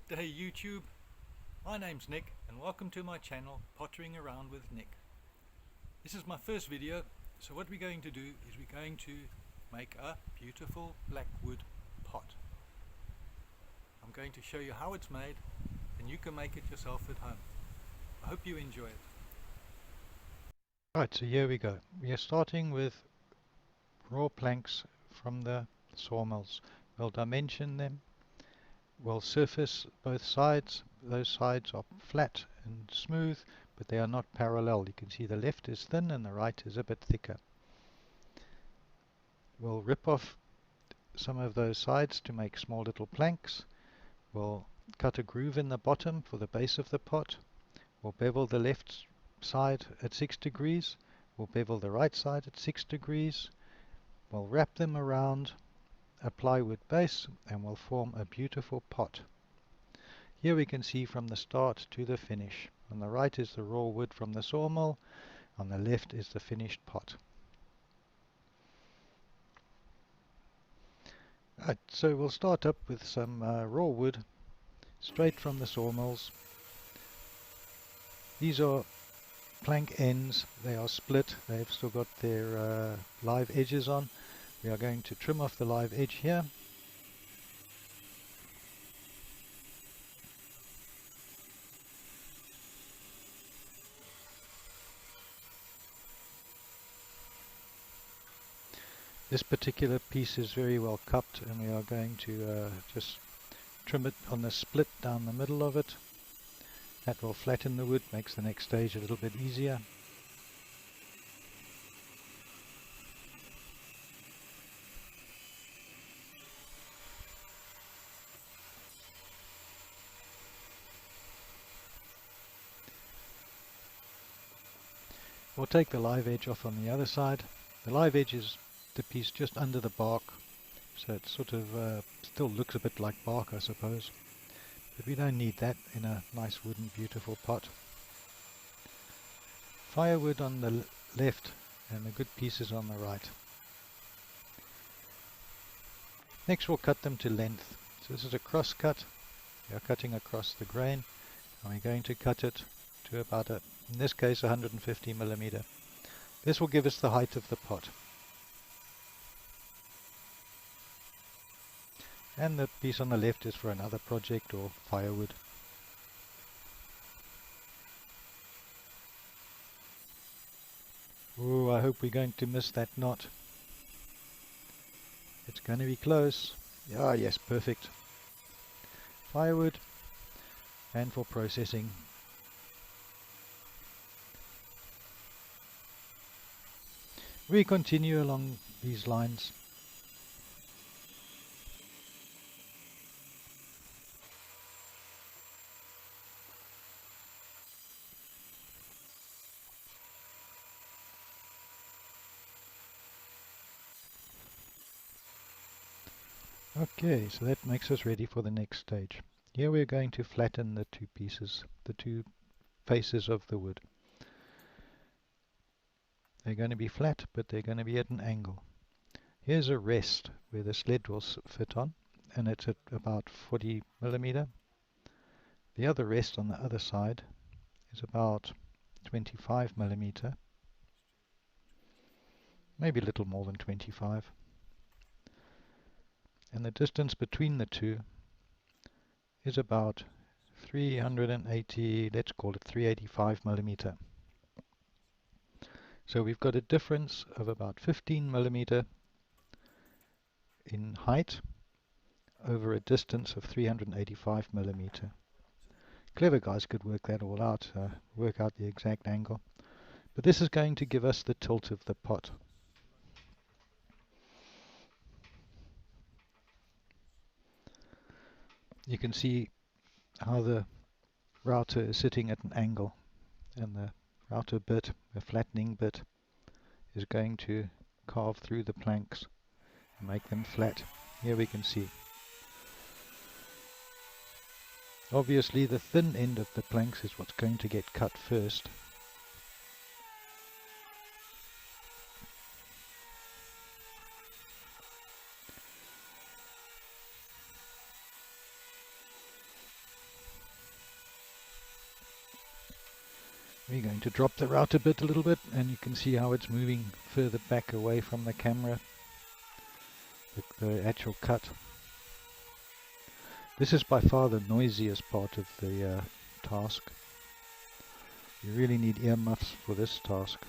Good day YouTube, my name's Nick and welcome to my channel Pottering Around with Nick. This is my first video, so what we're going to do is we're going to make a beautiful blackwood pot. I'm going to show you how it's made and you can make it yourself at home. I hope you enjoy it. Right, so here we go. We are starting with raw planks from the sawmills. We'll dimension them. We'll surface both sides. Those sides are flat and smooth, but they are not parallel. You can see the left is thin and the right is a bit thicker. We'll rip off some of those sides to make small little planks. We'll cut a groove in the bottom for the base of the pot. We'll bevel the left side at 6 degrees. We'll bevel the right side at 6 degrees. We'll wrap them around a plywood base and we'll form a beautiful pot. Here we can see from the start to the finish. On the right is the raw wood from the sawmill, on the left is the finished pot. Right, so we'll start up with some raw wood straight from the sawmills. These are plank ends, they are split, they've still got their live edges on. We are going to trim off the live edge here. This particular piece is very well cupped and we are going to just trim it on the split down the middle of it. That will flatten the wood, makes the next stage a little bit easier. We'll take the live edge off on the other side. The live edge is the piece just under the bark, so it sort of still looks a bit like bark, I suppose. But we don't need that in a nice wooden beautiful pot. Firewood on the left and the good pieces on the right. Next we'll cut them to length. So this is a cross cut. We are cutting across the grain and we're going to cut it to about, in this case, 150 millimeter. This will give us the height of the pot. And the piece on the left is for another project or firewood. Oh, I hope we're going to miss that knot. It's going to be close. Yeah, yes, perfect. Firewood and for processing. We continue along these lines. Okay, so that makes us ready for the next stage. Here we're going to flatten the two pieces, the two faces of the wood. They're going to be flat, but they're going to be at an angle. Here's a rest where the sled will fit on, and it's at about 40 millimeter. The other rest on the other side is about 25 millimeter, maybe a little more than 25. And the distance between the two is about 380, let's call it 385 millimeter. So we've got a difference of about 15 millimeter in height over a distance of 385 millimeter. Clever guys could work that all out, work out the exact angle. But this is going to give us the tilt of the pot. You can see how the router is sitting at an angle, and the router bit, the flattening bit, is going to carve through the planks and make them flat. Here we can see. Obviously the thin end of the planks is what's going to get cut first. We're going to drop the router bit a little bit, and you can see how it's moving further back away from the camera, the actual cut. This is by far the noisiest part of the task. You really need earmuffs for this task.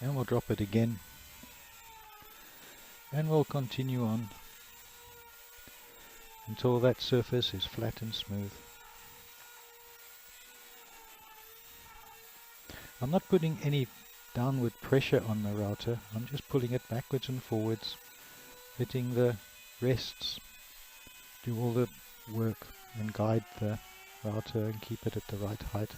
And we'll drop it again, and we'll continue on until that surface is flat and smooth. I'm not putting any downward pressure on the router, I'm just pulling it backwards and forwards, letting the rests do all the work and guide the router and keep it at the right height.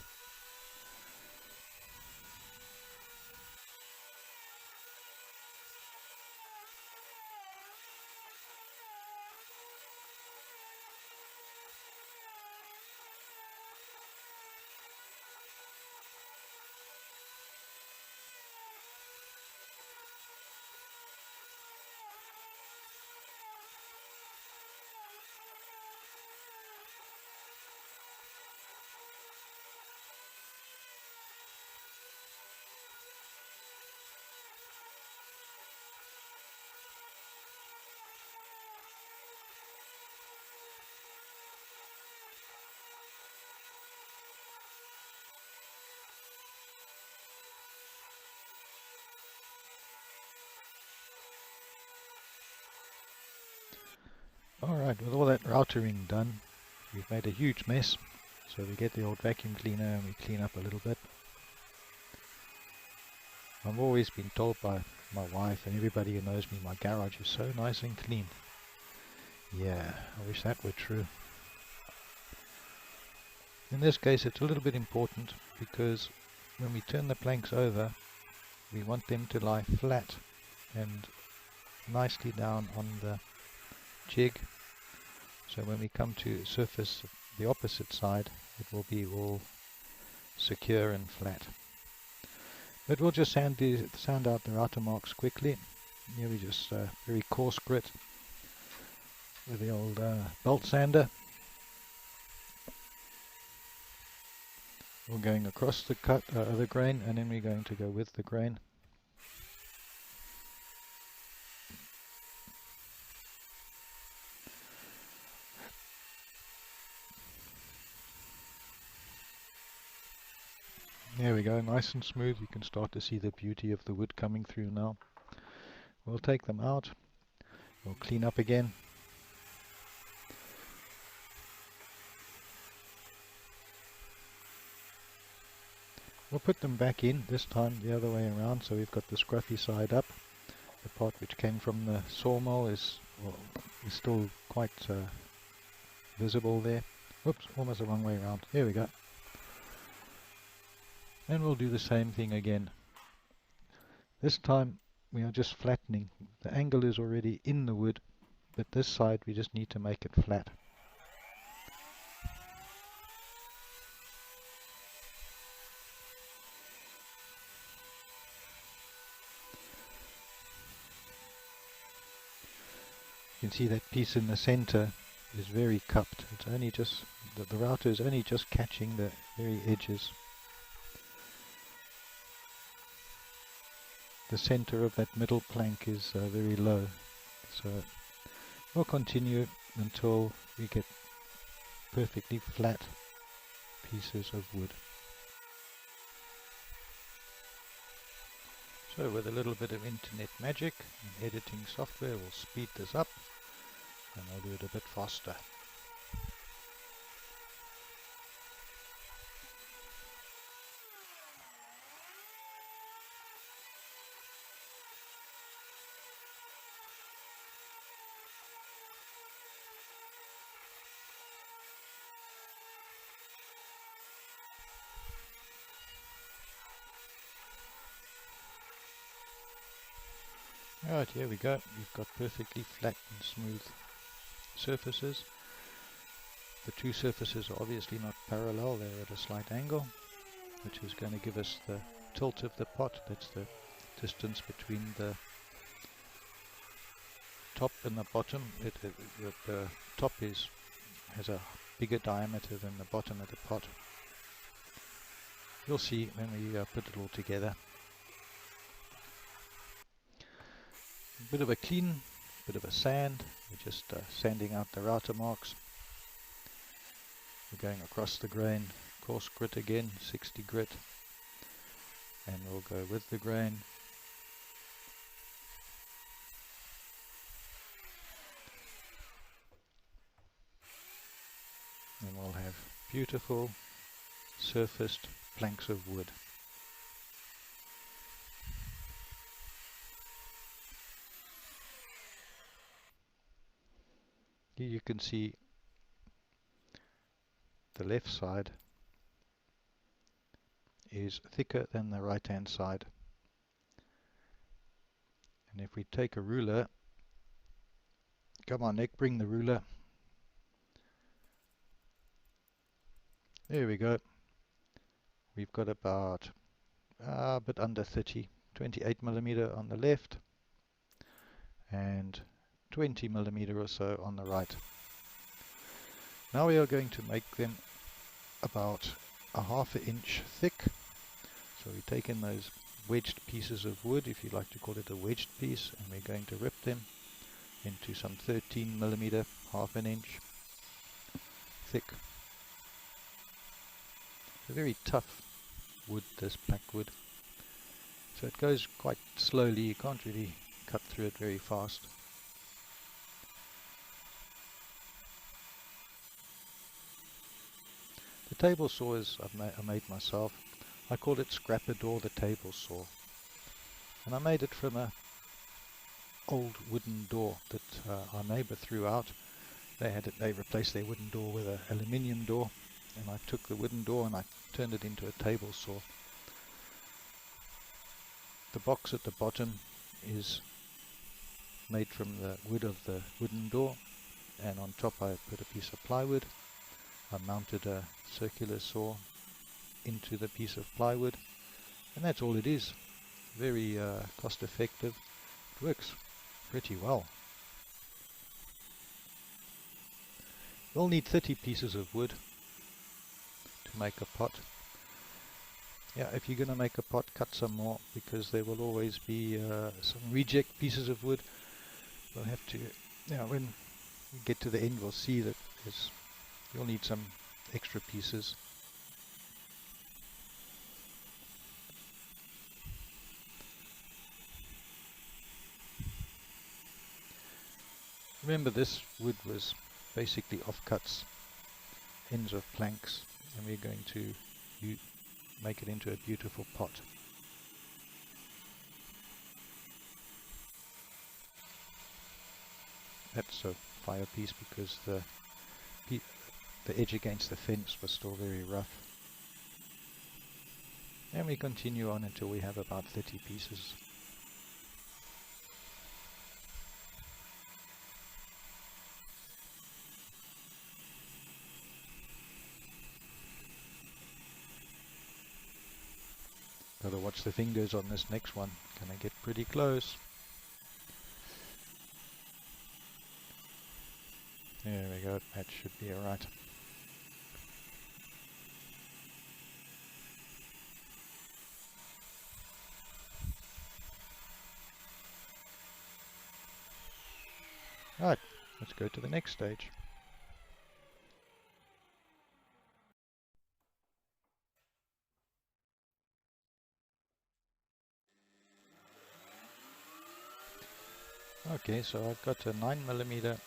Alright, with all that routering done, we've made a huge mess, so we get the old vacuum cleaner and we clean up a little bit. I've always been told by my wife and everybody who knows me, my garage is so nice and clean. Yeah, I wish that were true. In this case it's a little bit important because when we turn the planks over, we want them to lie flat and nicely down on the jig, so when we come to surface the opposite side it will be all secure and flat. But we'll just sand out the router marks quickly. Here we just very coarse grit with the old belt sander. We're going across the cut the grain, and then we're going to go with the grain. There we go, nice and smooth. You can start to see the beauty of the wood coming through now. We'll take them out. We'll clean up again. We'll put them back in, this time the other way around, so we've got the scruffy side up. The part which came from the sawmill is still quite visible there. Whoops, almost the wrong way around. There we go. And we'll do the same thing again. This time we are just flattening. The angle is already in the wood, but this side we just need to make it flat. You can see that piece in the center is very cupped. It's only just, the router is only just catching the very edges. The center of that middle plank is very low, so we'll continue until we get perfectly flat pieces of wood. So with a little bit of internet magic and editing software, we'll speed this up and I'll do it a bit faster. Alright, here we go. We've got perfectly flat and smooth surfaces. The two surfaces are obviously not parallel, they're at a slight angle, which is going to give us the tilt of the pot. That's the distance between the top and the bottom, the top has a bigger diameter than the bottom of the pot. You'll see when we put it all together. A bit of a clean, bit of a sand. We're just sanding out the router marks. We're going across the grain, coarse grit again, 60 grit, and we'll go with the grain. And we'll have beautiful surfaced planks of wood. Here you can see the left side is thicker than the right hand side. And if we take a ruler, come on Nick, bring the ruler. There we go. We've got about a bit under 30, 28 millimeter on the left and 20 millimeter or so on the right. Now we are going to make them about a ½ inch thick. So we take in those wedged pieces of wood, if you like to call it a wedged piece, and we're going to rip them into some 13 millimeter, ½ inch thick. A very tough wood, this black wood. So it goes quite slowly, you can't really cut through it very fast. The table saw is I made myself. I called it Scrapador the table saw. And I made it from a old wooden door that our neighbour threw out. They replaced their wooden door with an aluminium door, and I took the wooden door and I turned it into a table saw. The box at the bottom is made from the wood of the wooden door, and on top I put a piece of plywood. I mounted a circular saw into the piece of plywood, and that's all it is. Very cost effective. It works pretty well. We'll need 30 pieces of wood to make a pot. Yeah, if you're going to make a pot, cut some more, because there will always be some reject pieces of wood. We'll have to, when we get to the end, we'll see that you'll need some extra pieces. Remember, this wood was basically offcuts, ends of planks, and we're going to make it into a beautiful pot. That's a fire piece because the edge against the fence was still very rough. And we continue on until we have about 30 pieces. Gotta watch the fingers on this next one. Gonna get pretty close. There we go, that should be alright. Right, let's go to the next stage. Okay, so I've got a 9mm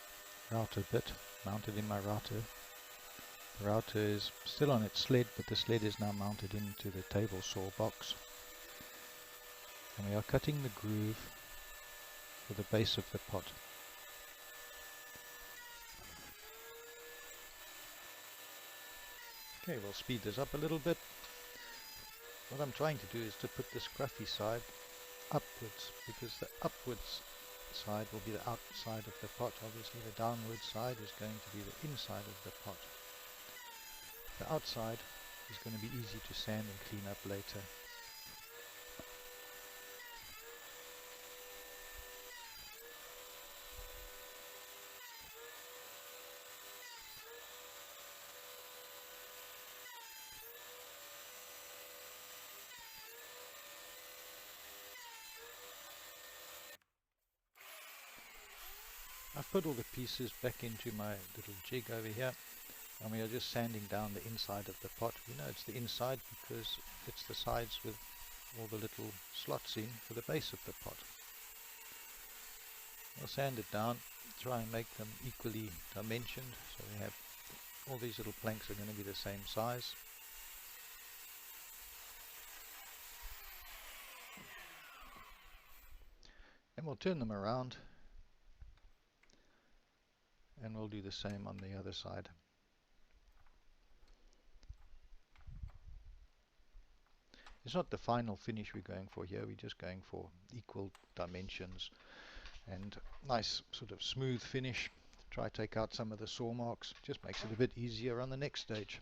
router bit mounted in my router. The router is still on its sled, but the sled is now mounted into the table saw box. And we are cutting the groove for the base of the pot. Okay, we'll speed this up a little bit. What I'm trying to do is to put the scruffy side upwards, because the upwards side will be the outside of the pot. Obviously the downward side is going to be the inside of the pot. The outside is going to be easy to sand and clean up later. I've put all the pieces back into my little jig over here, and we are just sanding down the inside of the pot. You know it's the inside because it's the sides with all the little slots in for the base of the pot. We'll sand it down, try and make them equally dimensioned, so we have all these little planks are going to be the same size. And we'll turn them around and we'll do the same on the other side. It's not the final finish we're going for here, we're just going for equal dimensions and nice sort of smooth finish. Try to take out some of the saw marks, just makes it a bit easier on the next stage.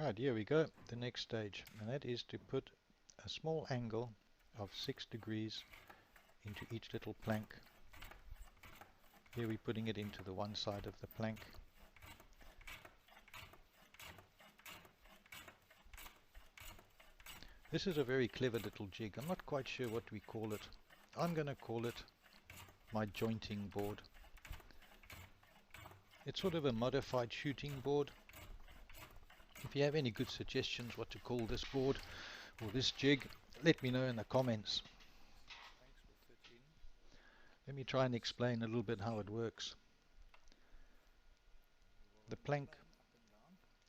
Right, here we go, the next stage, and that is to put a small angle of 6 degrees into each little plank. Here we're putting it into the one side of the plank. This is a very clever little jig. I'm not quite sure what we call it. I'm going to call it my jointing board. It's sort of a modified shooting board. If you have any good suggestions what to call this board or this jig, let me know in the comments. Let me try and explain a little bit how it works. The plank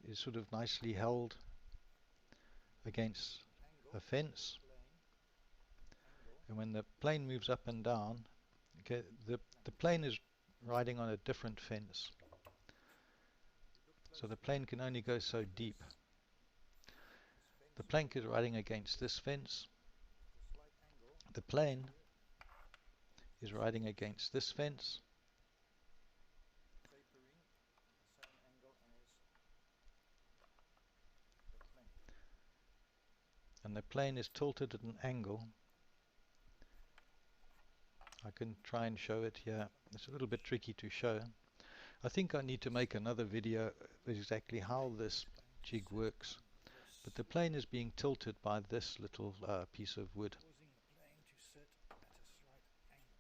is sort of nicely held against a fence, and when the plane moves up and down, okay, the plane is riding on a different fence. So the plane can only go so deep. The plank is riding against this fence. The plane is riding against this fence. And the plane is tilted at an angle. I can try and show it here. It's a little bit tricky to show. I think I need to make another video exactly how this jig works, but the plane is being tilted by this little piece of wood.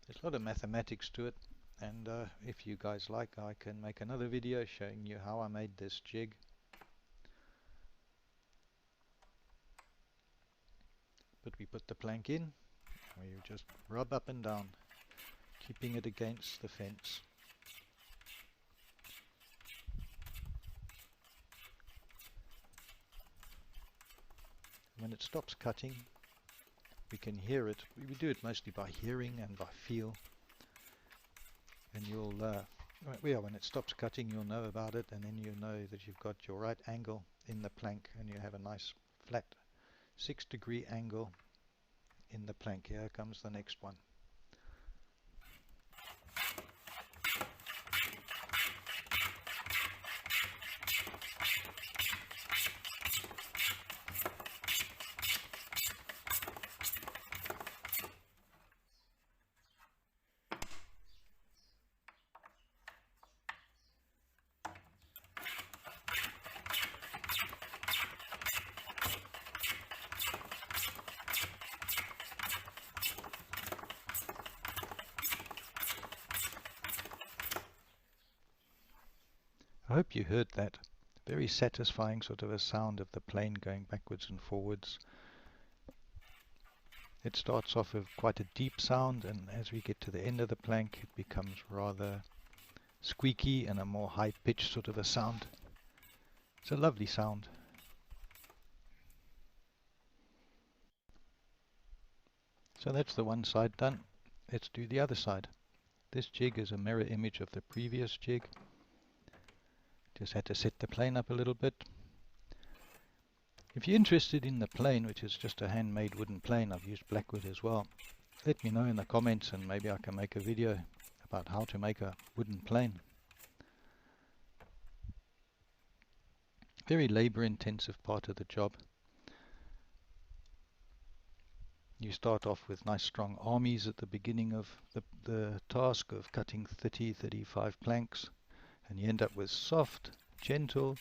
There's a lot of mathematics to it, and if you guys like, I can make another video showing you how I made this jig. But we put the plank in, where you just rub up and down, keeping it against the fence. When it stops cutting, we can hear it. We do it mostly by hearing and by feel. And you'll, when it stops cutting, you'll know about it, and then you know that you've got your right angle in the plank, and you have a nice flat 6-degree angle in the plank. Here comes the next one. I hope you heard that. Very satisfying sort of a sound of the plane going backwards and forwards. It starts off with quite a deep sound, and as we get to the end of the plank it becomes rather squeaky and a more high-pitched sort of a sound. It's a lovely sound. So that's the one side done. Let's do the other side. This jig is a mirror image of the previous jig. Just had to set the plane up a little bit. If you're interested in the plane, which is just a handmade wooden plane, I've used blackwood as well, let me know in the comments and maybe I can make a video about how to make a wooden plane. very labor intensive part of the job. You start off with nice strong armies at the beginning of the task of cutting 30-35 planks, and you end up with soft, gentle,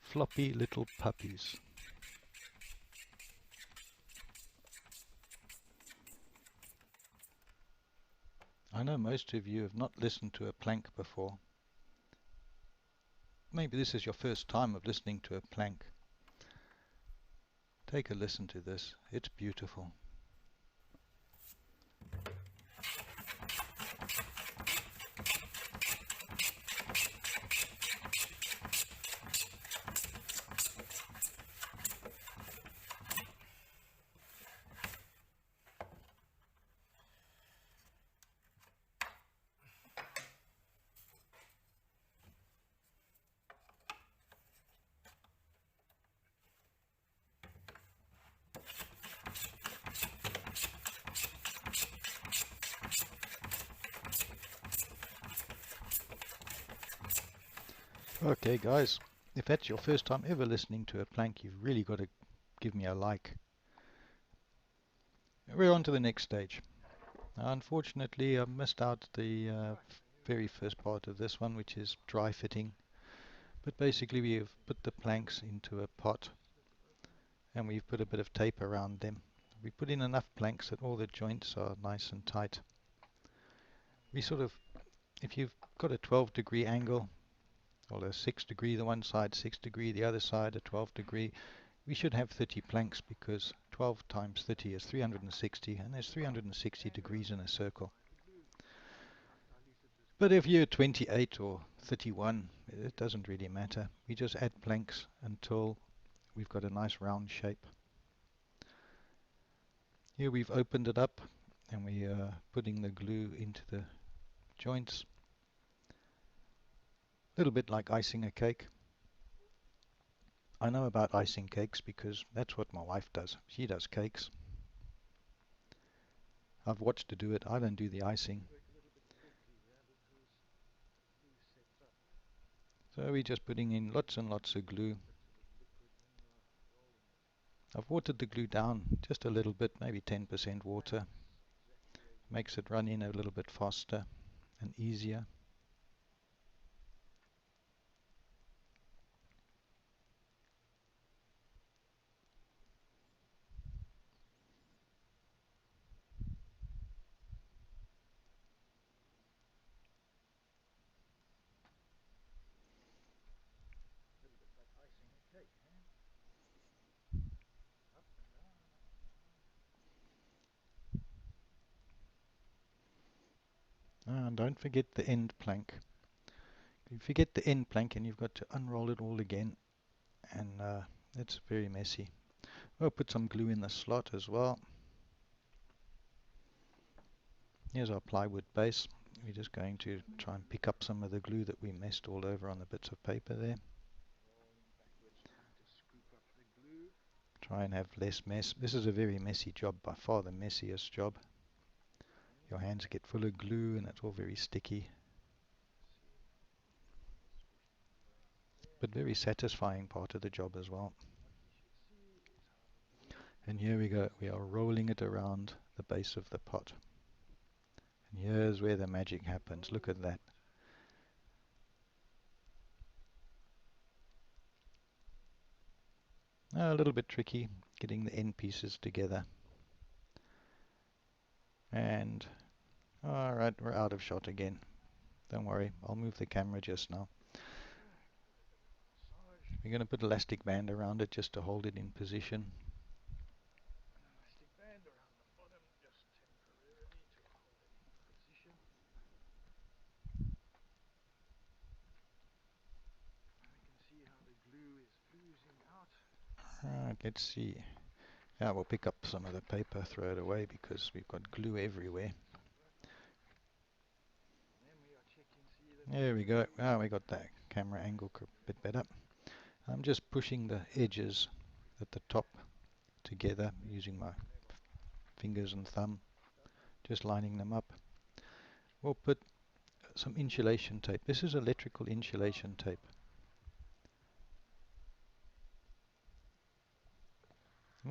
floppy little puppies. I know most of you have not listened to a plank before. Maybe this is your first time of listening to a plank. Take a listen to this. It's beautiful. Okay guys, if that's your first time ever listening to a plank, you've really got to give me a like. We're on to the next stage. Now, unfortunately, I missed out the very first part of this one, which is dry fitting. But basically we have put the planks into a pot and we've put a bit of tape around them. We put in enough planks that all the joints are nice and tight. We sort of, if you've got a 12-degree angle, or a 6-degree the one side, 6-degree the other side, a 12-degree, we should have 30 planks because 12 times 30 is 360, and there's 360 degrees in a circle. But if you're 28 or 31, it doesn't really matter. We just add planks until we've got a nice round shape. Here we've opened it up and we are putting the glue into the joints. A little bit like icing a cake. I know about icing cakes because that's what my wife does. She does cakes. I've watched her do it. I don't do the icing. So we're just putting in lots and lots of glue. I've watered the glue down just a little bit, maybe 10% water. Makes it run in a little bit faster and easier. And don't forget the end plank. You forget the end plank and you've got to unroll it all again, and it's very messy. I'll put some glue in the slot as well. Here's our plywood base. We're just going to try and pick up some of the glue that we messed all over on the bits of paper there. Try and have less mess. This is a very messy job, by far the messiest job. Your hands get full of glue and it's all very sticky. But very satisfying part of the job as well. And here we go. We are rolling it around the base of the pot. And here's where the magic happens. Look at that. A little bit tricky getting the end pieces together. And alright, we're out of shot again. Don't worry, I'll move the camera just now. We're going to put elastic band around it just to hold it in position. Alright, let's see. Yeah, we'll pick up some of the paper, throw it away because we've got glue everywhere. There we go. Ah, we got that camera angle a bit better. I'm just pushing the edges at the top together using my fingers and thumb, just lining them up. We'll put some insulation tape. This is electrical insulation tape.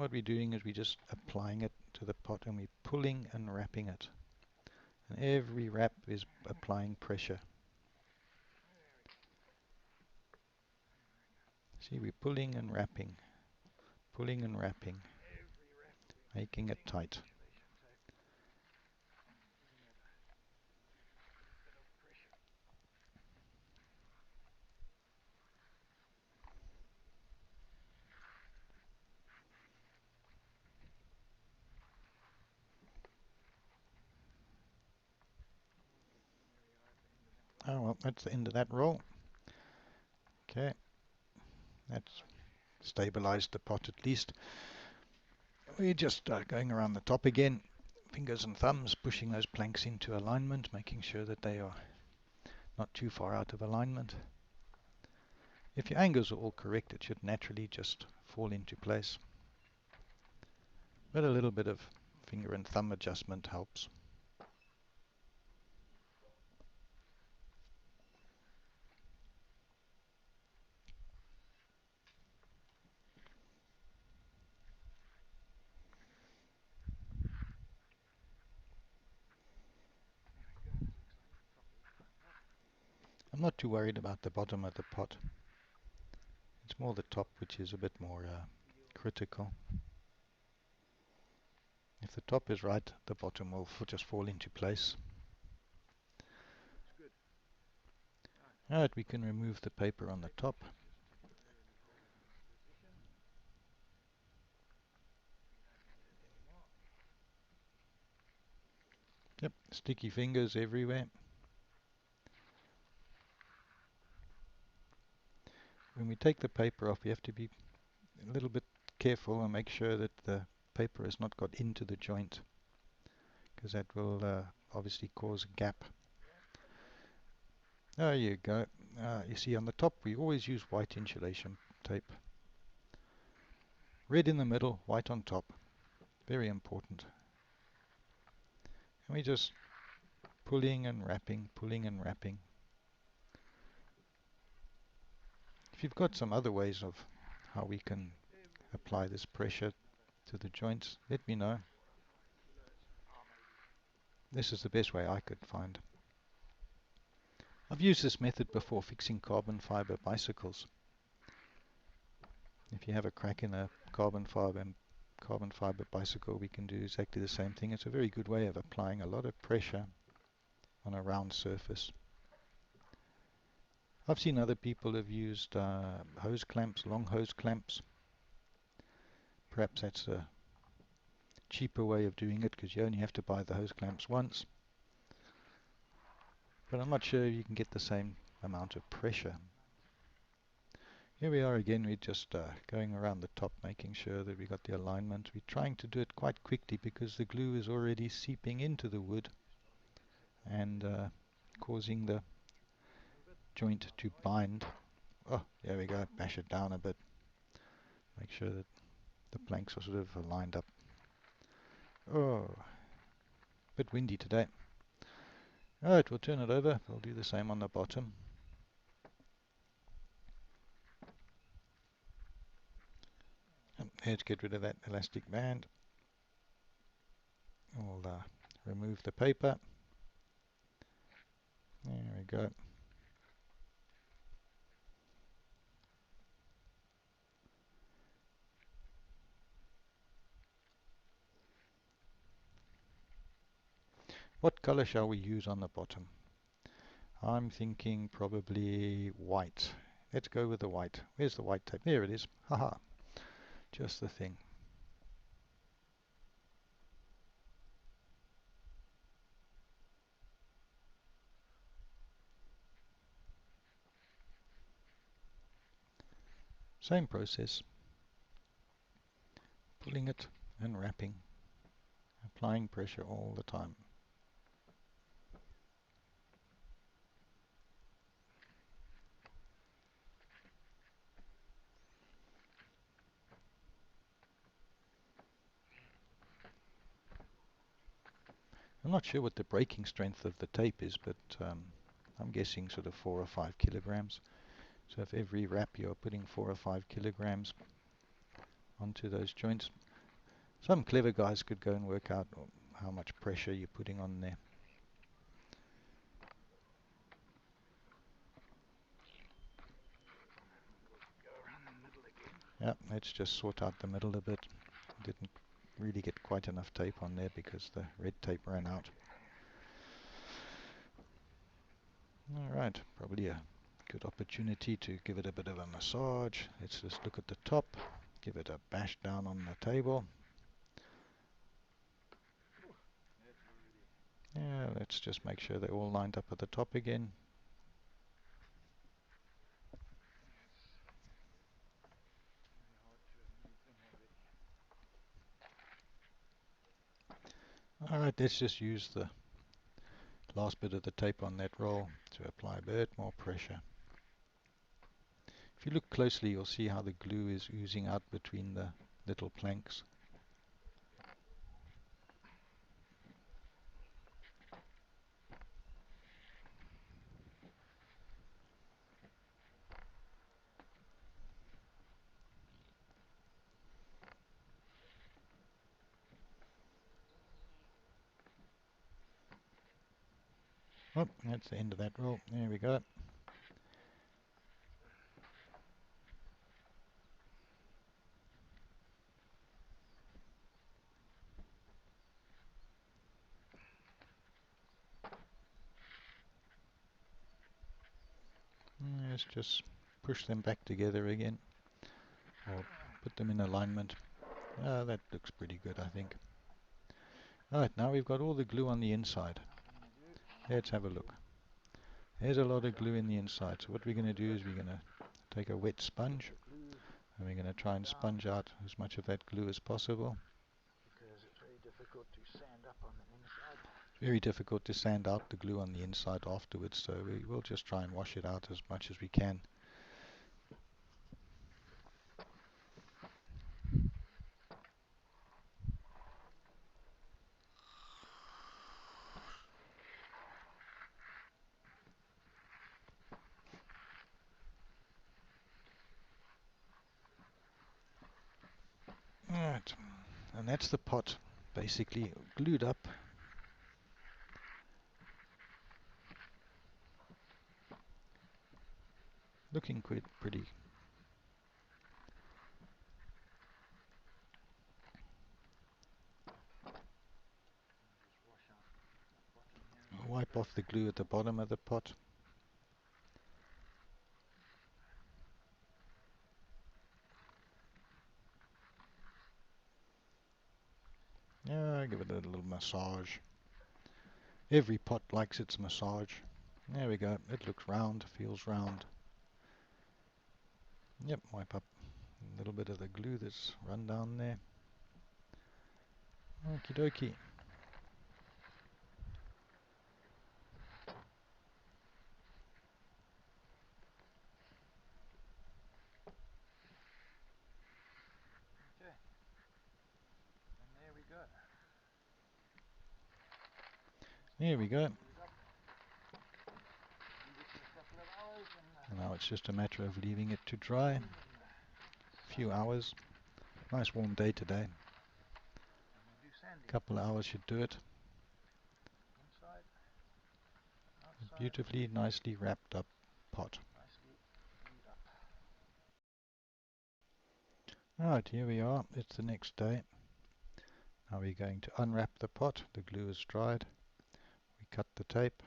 what we're doing is we're just applying it to the pot and we're pulling and wrapping it. And every wrap is applying pressure. See, we're pulling and wrapping, making it tight. Oh well, that's the end of that roll. Okay, that's stabilized the pot at least. We just start going around the top again, fingers and thumbs, pushing those planks into alignment, making sure that they are not too far out of alignment. If your angles are all correct, it should naturally just fall into place. But a little bit of finger and thumb adjustment helps. I'm not too worried about the bottom of the pot. It's more the top which is a bit more critical. If the top is right, the bottom will just fall into place. Alright, we can remove the paper on the top. Yep, sticky fingers everywhere. When we take the paper off, we have to be a little bit careful and make sure that the paper has not got into the joint, because that will obviously cause a gap. There you go. You see on the top we always use white insulation tape. Red in the middle, white on top. Very important. And we just pulling and wrapping, pulling and wrapping. If you've got some other ways of how we can apply this pressure to the joints, let me know. This is the best way I could find. I've used this method before fixing carbon fiber bicycles. If you have a crack in a carbon fiber bicycle, we can do exactly the same thing. It's a very good way of applying a lot of pressure on a round surface. I've seen other people have used hose clamps, long hose clamps. Perhaps that's a cheaper way of doing it because you only have to buy the hose clamps once. But I'm not sure you can get the same amount of pressure. Here we are again, we're just going around the top, making sure that we got the alignment. We're trying to do it quite quickly because the glue is already seeping into the wood and causing the joint to bind. Oh, there we go, bash it down a bit. Make sure that the planks are sort of lined up. Oh, bit windy today. Alright, we'll turn it over. We'll do the same on the bottom. Let's get rid of that elastic band. We'll remove the paper. There we go. What color shall we use on the bottom? I'm thinking probably white. Let's go with the white. Where's the white tape? There it is. Haha. Just the thing. Same process. Pulling it and wrapping. Applying pressure all the time. I'm not sure what the breaking strength of the tape is, but I'm guessing sort of 4 or 5 kilograms. So if every wrap you're putting 4 or 5 kilograms onto those joints. Some clever guys could go and work out how much pressure you're putting on there. Yeah, let's just sort out the middle a bit. Didn't really get quite enough tape on there because the red tape ran out. Alright, probably a good opportunity to give it a bit of a massage. Let's just look at the top, give it a bash down on the table. Yeah, let's just make sure they're all lined up at the top again. Alright, let's just use the last bit of the tape on that roll to apply a bit more pressure. If you look closely, you'll see how the glue is oozing out between the little planks. Oh, that's the end of that roll. There we go. Let's just push them back together again, or put them in alignment. That looks pretty good, I think. Alright, now we've got all the glue on the inside. Let's have a look. There's a lot of glue in the inside. So what we're going to do is we're going to take a wet sponge and we're going to try and sponge out as much of that glue as possible. Because it's very difficult to sand up on the inside. It's very difficult to sand out the glue on the inside afterwards, so we will just try and wash it out as much as we can. Right, and that's the pot basically glued up. Looking quite pretty. I'll wipe off the glue at the bottom of the pot. Yeah, give it a little massage. Every pot likes its massage. There we go. It looks round, feels round. Yep, wipe up a little bit of the glue that's run down there. Okie dokie. Okay. And there we go. There we go. And Now it's just a matter of leaving it to dry. A few hours. Nice warm day today. A couple of hours should do it. inside, outside, Beautifully, nicely wrapped up pot. nicely glued up. Alright, here we are. It's the next day. Now we're going to unwrap the pot. The glue is dried. We cut the tape.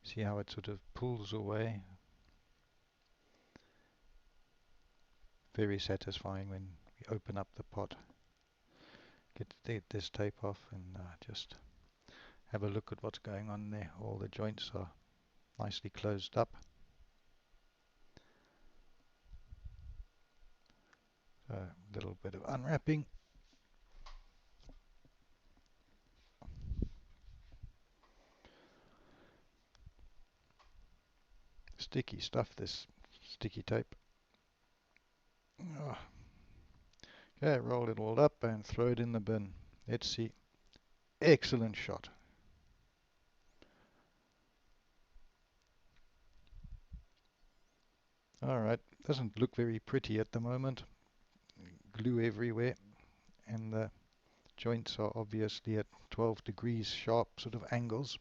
See how it sort of pulls away. Very satisfying when we open up the pot. Get this tape off and just have a look at what's going on there. All the joints are nicely closed up. So a little bit of unwrapping. Sticky stuff, this sticky tape. Oh. Okay, roll it all up and throw it in the bin. Let's see. Excellent shot. Alright, doesn't look very pretty at the moment. Glue everywhere. and the joints are obviously at 12 degrees sharp sort of angles.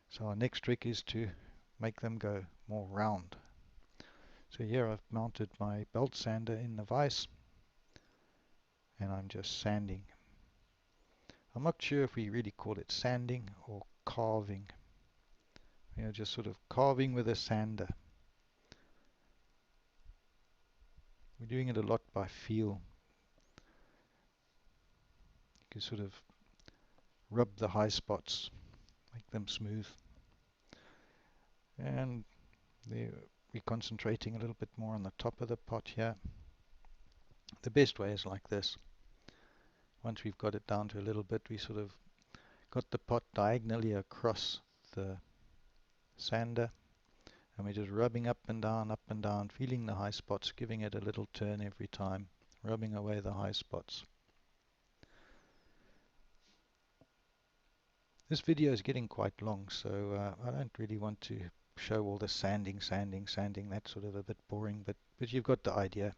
So our next trick is to make them go more round. So here I've mounted my belt sander in the vise and I'm just sanding. I'm not sure if we really call it sanding or carving. Just sort of carving with a sander. We're doing it a lot by feel. You can sort of rub the high spots, make them smooth. And we're concentrating a little bit more on the top of the pot here. The best way is like this. Once we've got it down to a little bit, we sort of got the pot diagonally across the sander, and we're just rubbing up and down, feeling the high spots, giving it a little turn every time, rubbing away the high spots. This video is getting quite long, so I don't really want to show all the sanding. That's sort of a bit boring, but you've got the idea.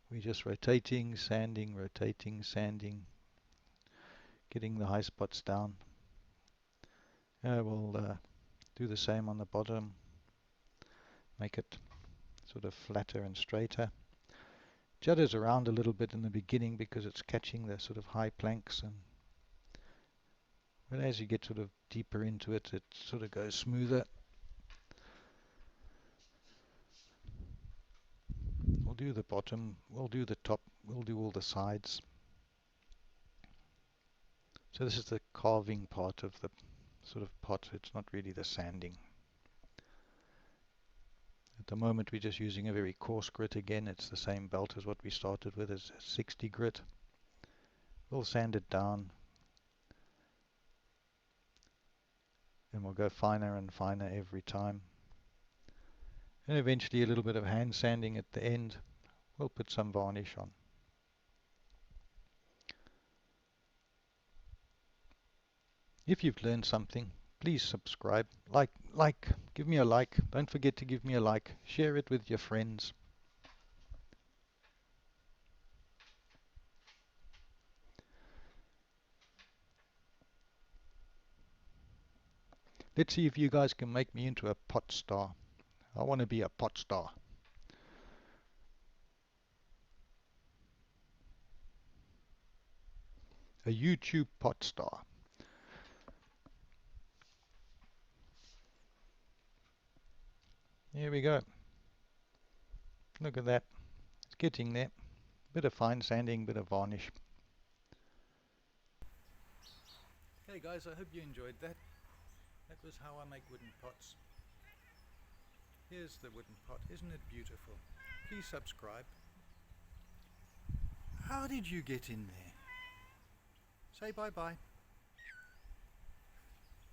We're just rotating, sanding, getting the high spots down. We'll do the same on the bottom, make it sort of flatter and straighter. Judders around a little bit in the beginning because it's catching the sort of high planks, but as you get sort of deeper into it, it sort of goes smoother. We'll do the bottom, we'll do the top, we'll do all the sides. So this is the carving part of the sort of pot, it's not really the sanding. At the moment we're just using a very coarse grit again. It's the same belt as what we started with, as 60 grit. We'll sand it down, and we'll go finer and finer every time. And eventually a little bit of hand sanding at the end. We'll put some varnish on. If you've learned something, please subscribe, give me a like, don't forget to give me a like, share it with your friends. Let's see if you guys can make me into a pot star. I want to be a pot star. A YouTube pot star. Here we go. Look at that. It's getting there. Bit of fine sanding, bit of varnish. Hey guys, I hope you enjoyed that. That was how I make wooden pots. Here's the wooden pot. Isn't it beautiful? Please subscribe. How did you get in there? Say bye-bye.